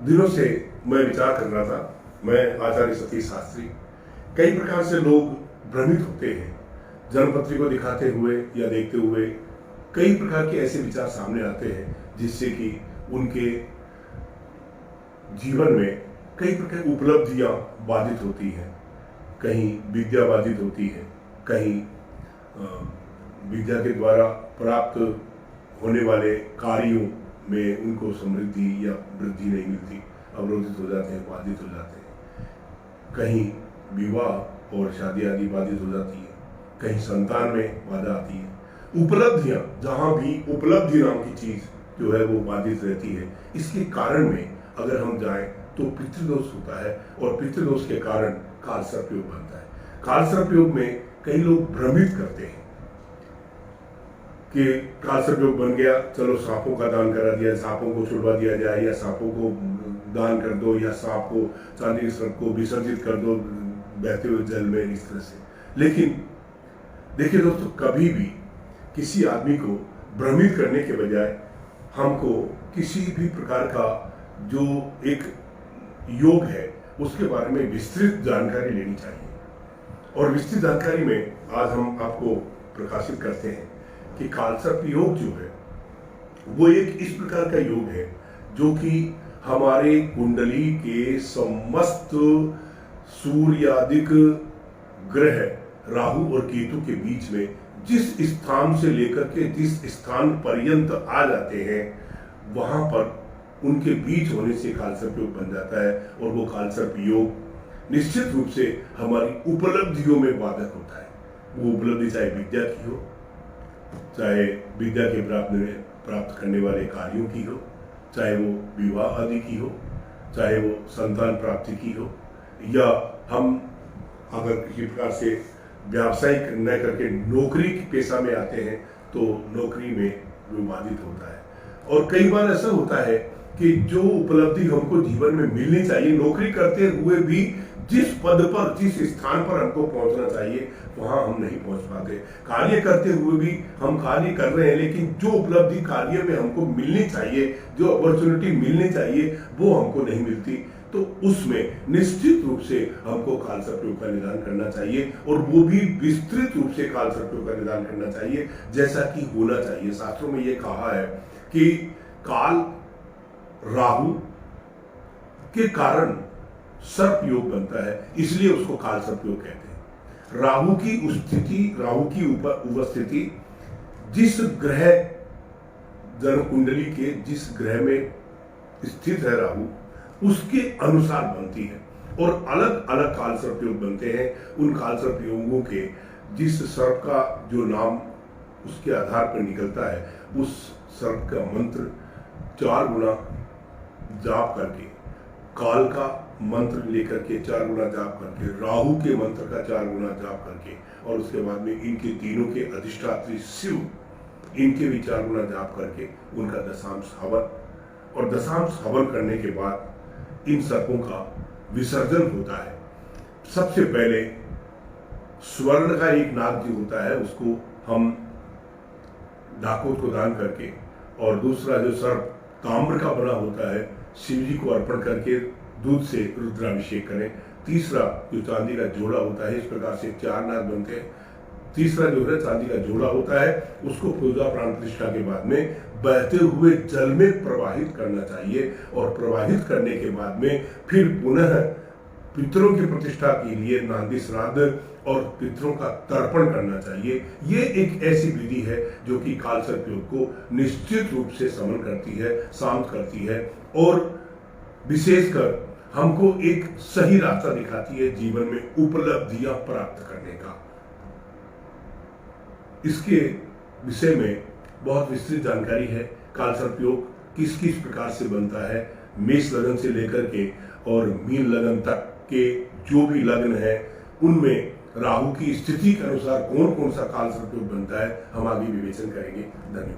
दिनों से मैं विचार कर रहा था, मैं आचार्य सतीश शास्त्री। कई प्रकार से लोग भ्रमित होते हैं जन्मपत्री को दिखाते हुए या देखते हुए। कई प्रकार के ऐसे विचार सामने आते हैं जिससे कि उनके जीवन में कई प्रकार की उपलब्धियां बाधित होती हैं। कहीं विद्या बाधित होती है, कहीं विद्या के द्वारा प्राप्त होने वाले कार्यों में उनको समृद्धि या वृद्धि नहीं मिलती, अवरोधित हो जाते हैं, बाधित हो जाते हैं। कहीं विवाह और शादी आदि बाधित हो जाती है, कहीं संतान में बाधा आती है। उपलब्धियां, जहां भी उपलब्धि नाम की चीज जो है वो बाधित रहती है। इसके कारण में अगर हम जाएं तो पितृदोष होता है और पितृदोष के कारण कालसर्प योग बनता है। कालसर्प योग में कई लोग भ्रमित करते हैं कि कालसर्प योग बन गया, चलो सांपों का दान करा दिया, सांपों को छुड़वा दिया जाए, या सांपों को दान कर दो, या सांप को, चांदी के सर्प को विसर्जित कर दो बहते हुए जल में, इस तरह से। लेकिन देखिए दोस्तों, कभी भी किसी आदमी को भ्रमित करने के बजाय हमको किसी भी प्रकार का जो एक योग है उसके बारे में विस्तृत जानकारी लेनी चाहिए। और विस्तृत जानकारी में आज हम आपको प्रकाशित करते हैं कि कालसर्प योग जो है वो एक इस प्रकार का योग है जो कि हमारे कुंडली के समस्त सूर्यादिक ग्रह राहु और केतु के बीच में जिस स्थान से लेकर के जिस स्थान पर्यंत आ जाते हैं, वहां पर उनके बीच होने से कालसर्प योग बन जाता है। और वो कालसर्प योग निश्चित रूप से हमारी उपलब्धियों में बाधक होता है। वो उपलब्धि चाहे विद्या की हो, चाहे विद्या के प्राप्त करने वाले कार्यों की हो, चाहे वो विवाह आदि की हो, चाहे वो संतान प्राप्ति की हो, या हम अगर किसी प्रकार से व्यावसायिक न करके नौकरी के पेशा में आते हैं तो नौकरी में विवादित होता है। और कई बार ऐसा होता है कि जो उपलब्धि हमको जीवन में मिलनी चाहिए, नौकरी करते हुए भी जिस पद पर, जिस स्थान पर हमको पहुंचना चाहिए वहां हम नहीं पहुंच पाते। कार्य करते हुए भी हम कार्य कर रहे हैं, लेकिन जो उपलब्धि कार्य में हमको मिलनी चाहिए, जो अपॉर्चुनिटी मिलनी चाहिए, वो हमको नहीं मिलती। तो उसमें निश्चित रूप से हमको कालसर्प योग का निदान करना चाहिए, और वो भी विस्तृत रूप से कालसर्प योग का निदान करना चाहिए जैसा कि होना चाहिए। शास्त्रों में ये कहा है कि काल राहु के कारण सर्प योग बनता है, इसलिए उसको कालसर्प योग कहते हैं। राहु की स्थिति, राहु की उपस्थिति जिस ग्रह, जन्म कुंडली के जिस ग्रह में स्थित है राहु, उसके अनुसार बनती है। और अलग अलग कालसर्प योग बनते हैं। उन कालसर्प योगों के जिस सर्प का जो नाम उसके आधार पर निकलता है, उस सर्प का मंत्र 4 गुना जाप करके, काल का मंत्र लेकर के 4 गुना जाप करके, राहु के मंत्र का 4 गुना जाप करके, और उसके बाद में इनके तीनों के अधिष्ठात्री शिव, इनके भी 4 गुना जाप करके उनका दशांश हवन, और दशांश हवन करने के बाद इन सर्पों का विसर्जन होता है। सबसे पहले स्वर्ण का एक नाग जो होता है उसको हम डाकोत को दान करके, और दूसरा जो सर्प ताम्र का बना होता है शिव जी को अर्पण करके दूध से रुद्राभिषेक करें। तीसरा जो चांदी का जोड़ा होता है, इस प्रकार से 4 नाग बनते हैं। तीसरा जो है चांदी का जोड़ा होता है, उसको पूजा प्राण प्रतिष्ठा के बाद में बहते हुए जल में प्रवाहित करना चाहिए, और प्रवाहित करने के बाद में फिर पुनः पितरों की प्रतिष्ठा के लिए नांदी श्राद्ध और पितरों का तर्पण करना चाहिए। ये एक ऐसी विधि है जो कि कालसर्प योग को निश्चित रूप से समन करती है, शांत करती है, और विशेषकर हमको एक सही रास्ता दिखाती है जीवन में उपलब्धियां प्राप्त करने का। इसके विषय में बहुत विस्तृत जानकारी है। कालसर्प योग किस किस प्रकार से बनता है, मेष लगन से लेकर के और मीन लगन तक के जो भी लग्न है उनमें राहु की स्थिति के अनुसार कौन कौन सा कालसर्प योग बनता है, हम आगे विवेचन करेंगे। धन्यवाद।